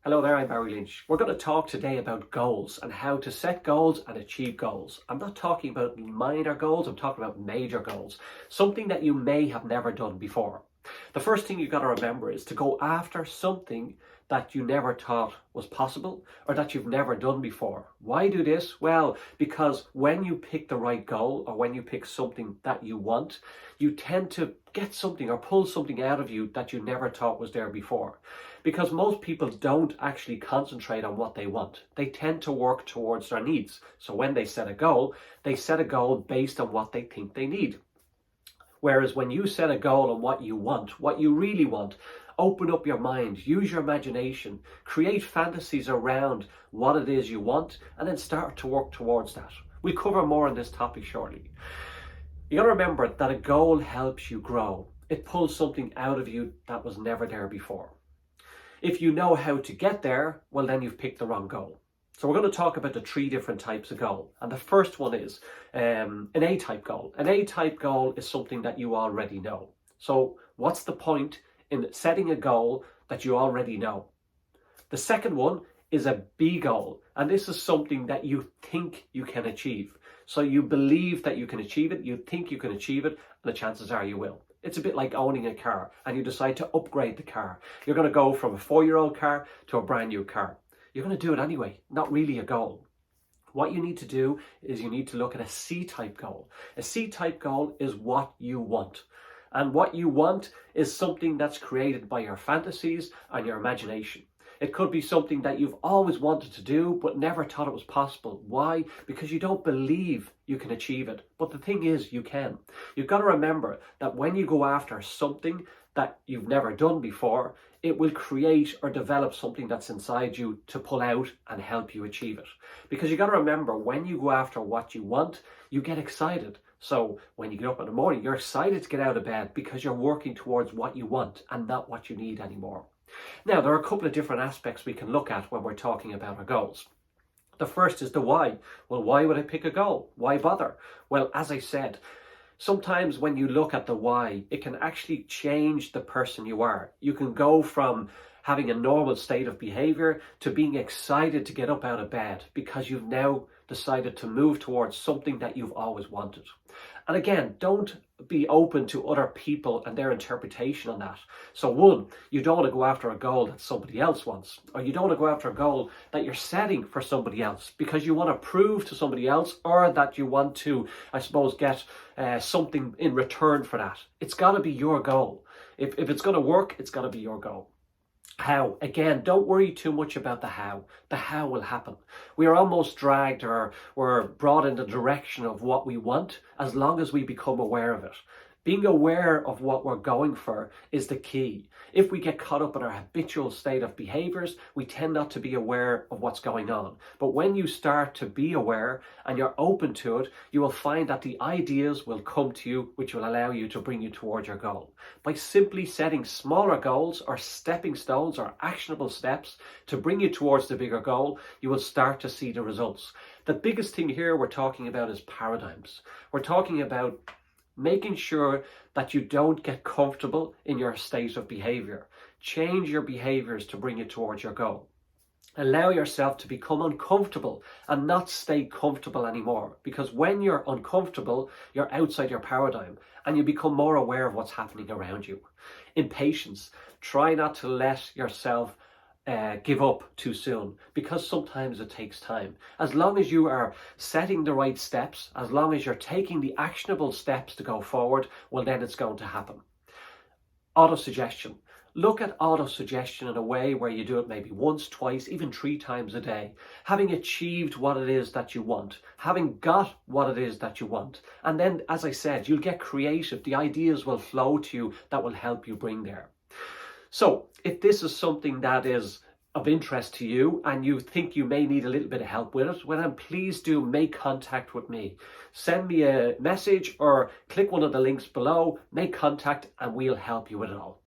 Hello there, I'm Barry Lynch. We're going to talk today about goals and how to set goals and achieve goals. I'm not talking about minor goals, I'm talking about major goals. Something that you may have never done before. The first thing you've got to remember is to go after something that you never thought was possible or that you've never done before. Why do this? Well, because when you pick the right goal or when you pick something that you want, you tend to get something or pull something out of you that you never thought was there before. Because most people don't actually concentrate on what they want. They tend to work towards their needs. So when they set a goal based on what they think they need. Whereas when you set a goal on what you want, what you really want, open up your mind, use your imagination, create fantasies around what it is you want, and then start to work towards that. We'll cover more on this topic shortly. You got to remember that a goal helps you grow. It pulls something out of you that was never there before. If you know how to get there, well, then you've picked the wrong goal. So we're going to talk about the three different types of goal. And the first one is an A-type goal. An A-type goal is something that you already know. So what's the point in setting a goal that you already know? The second one is a B goal. And this is something that you think you can achieve. So you believe that you can achieve it, you think you can achieve it, and the chances are you will. It's a bit like owning a car and you decide to upgrade the car. You're going to go from a 4-year-old car to a brand new car. You're going to do it anyway, not really a goal. What you need to do is you need to look at a C-type goal. A C-type goal is what you want. And what you want is something that's created by your fantasies and your imagination. It could be something that you've always wanted to do but never thought it was possible. Why? Because you don't believe you can achieve it. But the thing is, you can. You've got to remember that when you go after something that you've never done before, it will create or develop something that's inside you to pull out and help you achieve it. Because you got to remember, when you go after what you want, you get excited. So when you get up in the morning, you're excited to get out of bed because you're working towards what you want and not what you need anymore. Now, there are a couple of different aspects we can look at when we're talking about our goals. The first is the why. Well, why would I pick a goal? Why bother? Well, as I said, sometimes when you look at the why, it can actually change the person you are. You can go from having a normal state of behavior to being excited to get up out of bed because you've now decided to move towards something that you've always wanted. And again, don't be open to other people and their interpretation on that. So one, you don't want to go after a goal that somebody else wants, or you don't want to go after a goal that you're setting for somebody else because you want to prove to somebody else, or that you want to, I suppose, get something in return for that. It's got to be your goal. If it's going to work, it's got to be your goal. How? Again, don't worry too much about the how. The how will happen. We are almost dragged or we're brought in the direction of what we want as long as we become aware of it. Being aware of what we're going for is the key. If we get caught up in our habitual state of behaviors, we tend not to be aware of what's going on. But when you start to be aware and you're open to it, you will find that the ideas will come to you, which will allow you to bring you towards your goal. By simply setting smaller goals or stepping stones or actionable steps to bring you towards the bigger goal, you will start to see the results. The biggest thing here we're talking about is paradigms. We're talking about making sure that you don't get comfortable in your state of behavior. Change your behaviors to bring you towards your goal. Allow yourself to become uncomfortable and not stay comfortable anymore. Because when you're uncomfortable, you're outside your paradigm and you become more aware of what's happening around you. Impatience. Try not to let yourself give up too soon, because sometimes it takes time. As long as you are setting the right steps, as long as you're taking the actionable steps to go forward, well, then it's going to happen. Auto-suggestion. Look at auto-suggestion in a way where you do it maybe once, twice, even 3 times a day. Having achieved what it is that you want, having got what it is that you want. And then, as I said, you'll get creative. The ideas will flow to you that will help you bring there. So if this is something that is of interest to you and you think you may need a little bit of help with it, well, then please do make contact with me. Send me a message or click one of the links below, make contact, and we'll help you with it all.